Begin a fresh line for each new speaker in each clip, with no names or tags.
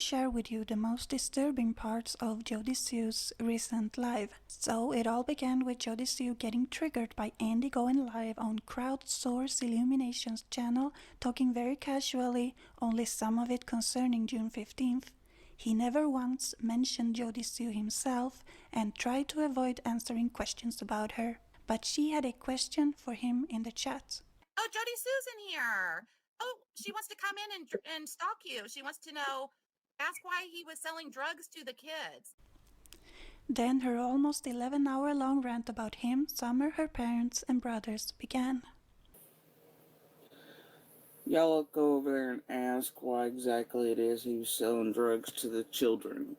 share with you the most disturbing parts of Jody Sue's recent live. So it all began with Jody Sue getting triggered by Andy going live on Crowdsource Illumination's channel, talking very casually, only some of it concerning June 15th. He never once mentioned Jody Sue himself and tried to avoid answering questions about her. But she had a question for him in the chat.
Oh, Jody Sue's in here. Oh, she wants to come in and stalk you. She wants to know, ask why he was selling drugs to the kids.
Then her almost 11-hour-long rant about him, Summer, her parents, and brothers began.
Y'all go over there and ask why exactly it is he was selling drugs to the children.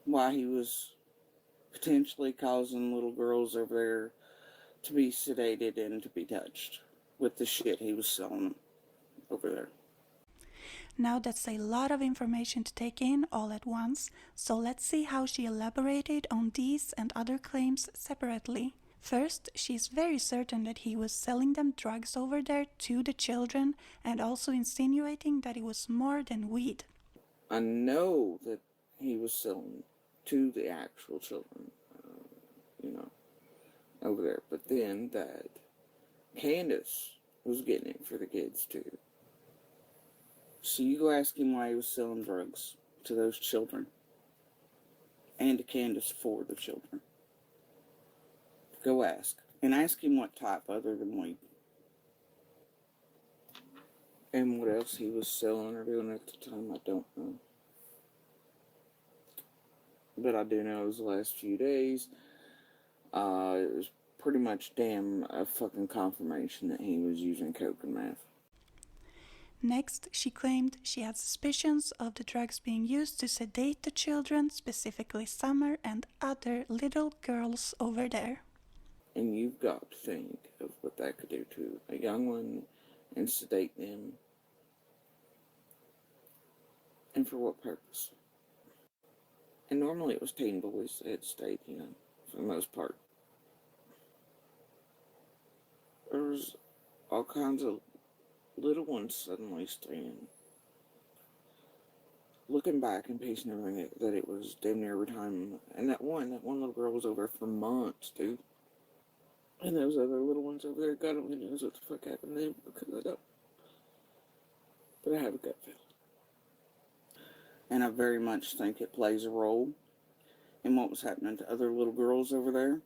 Why he was potentially causing little girls over there to be sedated and to be touched with the shit he was selling over there.
Now that's a lot of information to take in all at once, so let's see how she elaborated on these and other claims separately. First, she's very certain that he was selling them drugs over there to the children and also insinuating that it was more than weed.
I know that he was selling to the actual children, over there. But then that Candace was getting it for the kids too. So you go ask him why he was selling drugs to those children. And to Candace for the children. Go ask. And ask him what type other than weed. And what else he was selling or doing at the time, I don't know. But I do know it was the last few days. It was pretty much a fucking confirmation that he was using coke and meth.
Next, she claimed she had suspicions of the drugs being used to sedate the children, specifically Summer and other little girls over there.
And you've got to think of what that could do to a young one and sedate them. And for what purpose? And normally it was teen boys that stayed, for the most part. There was all kinds of little ones suddenly staying. Looking back and piecing everything that it was damn near every time. And that one little girl was over there for months, dude. And those other little ones over there, God only knows what the fuck happened to them because I don't. But I have a gut feeling. And I very much think it plays a role in what was happening to other little girls over there.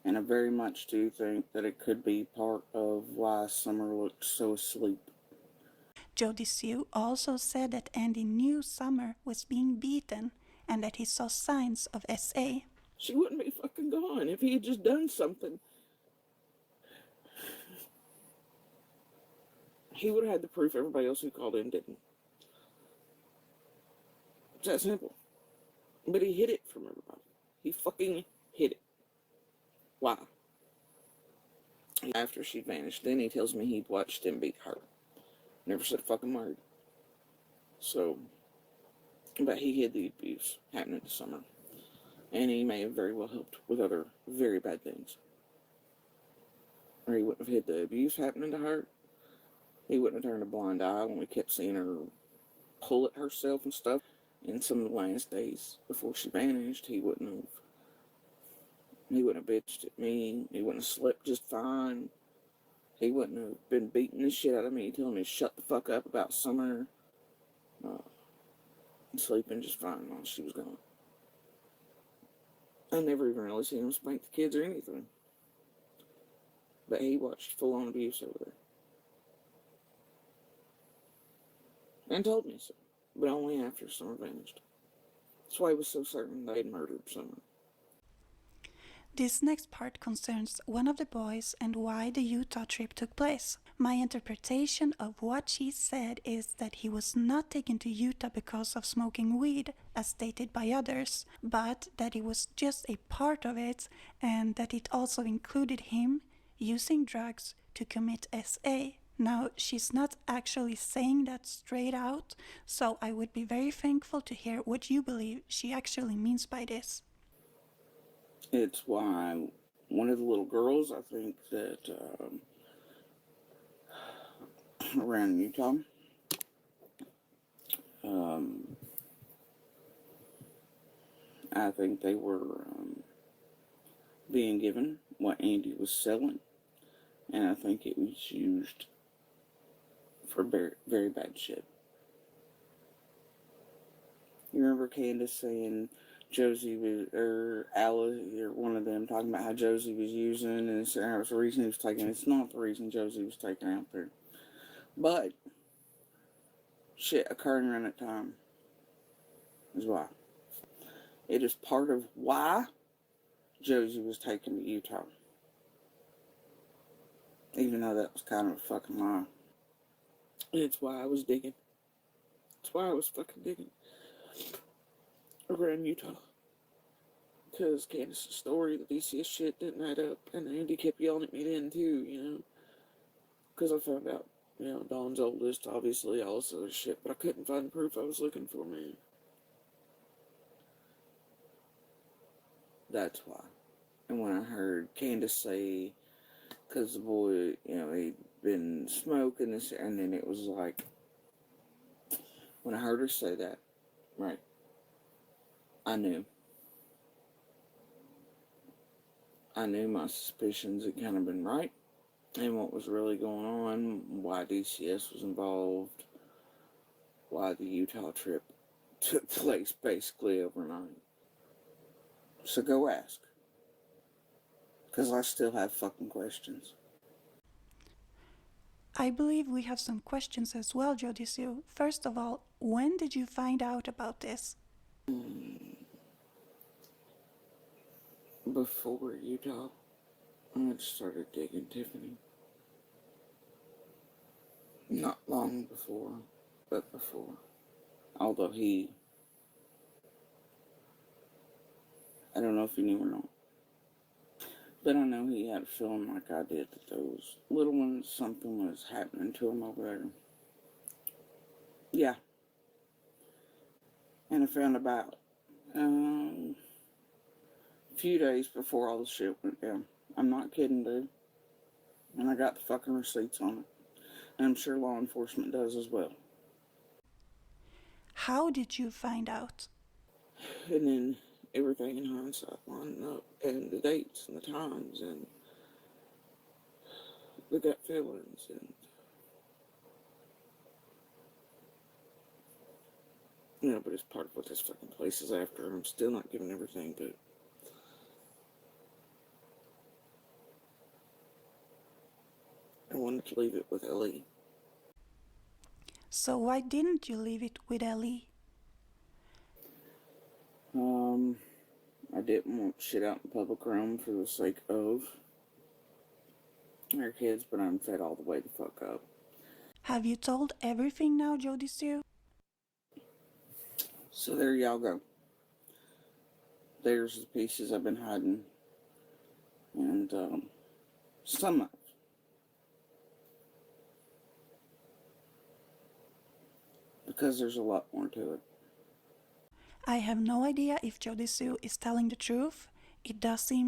And I very much do think that it could be part of why Summer looked so asleep.
Jody Sue also said that Andy knew Summer was being beaten and that he saw signs of SA.
She wouldn't be fucking gone if he had just done something. He would have had the proof everybody else who called in didn't. It's that simple. But he hid it from everybody. He fucking hid it. Why? After she vanished, then he tells me he'd watched him beat her. Never said a fucking word. So, but he hid the abuse happening to Summer. And he may have very well helped with other very bad things. Or he wouldn't have hid the abuse happening to her. He wouldn't have turned a blind eye when we kept seeing her pull at herself and stuff. In some of the last days before she vanished, he wouldn't have bitched at me. He wouldn't have slept just fine. He wouldn't have been beating the shit out of me, telling me to shut the fuck up about Summer. Sleeping just fine while she was gone. I never even really seen him spank the kids or anything. But he watched full-on abuse over there. And told me so. But only after Summer vanished. That's why he was so certain they'd murdered Summer.
This next part concerns one of the boys and why the Utah trip took place. My interpretation of what she said is that he was not taken to Utah because of smoking weed, as stated by others, but that it was just a part of it and that it also included him using drugs to commit SA. Now, she's not actually saying that straight out, so I would be very thankful to hear what you believe she actually means by this.
It's why one of the little girls, I think that around Utah, I think they were being given what Andy was selling, and I think it was used for very, very bad shit. You remember Candace saying Josie was, or Alice, or one of them, talking about how Josie was using, and it was the reason he was taken. It's not the reason Josie was taken out there. But shit occurring around that time is why. It is part of why Josie was taken to Utah. Even though that was kind of a fucking lie. It's why I was digging. It's why I was fucking digging around Utah. Because Candace's story, the DCS shit didn't add up. And Andy kept yelling at me then too, you know. Because I found out, you know, Dawn's oldest, obviously, all this other shit. But I couldn't find the proof I was looking for, man. That's why. And when I heard Candace say, because the boy, you know, he'd been smoking this, and then it was like, when I heard her say that, right, I knew. I knew my suspicions had kind of been right, and what was really going on, why DCS was involved, why the Utah trip took place basically overnight. So go ask. Because I still have fucking questions.
I believe we have some questions as well, Jody Sue. First of all, when did you find out about this?
Before Utah, I just started digging Tiffany. Not long before, but before. Although I don't know if he knew or not. But I know he had a feeling like I did that those little ones, something was happening to them over there. Yeah. And I found about a few days before all the shit went down. I'm not kidding, dude. And I got the fucking receipts on it. And I'm sure law enforcement does as well.
How did you find out?
And then everything in hindsight lining up, and the dates and the times and the gut feelings and, you know, but it's part of what this fucking place is after. I'm still not giving everything, but I wanted to leave it with Ellie.
So why didn't you leave it with Ellie?
I didn't want shit out in public realm for the sake of our kids, but I'm fed all the way the fuck up.
Have you told everything now, Jody Sue?
So there y'all go. There's the pieces I've been hiding. And, some of it. Because there's a lot more to it.
I have no idea if Jody Sue is telling the truth. It does seem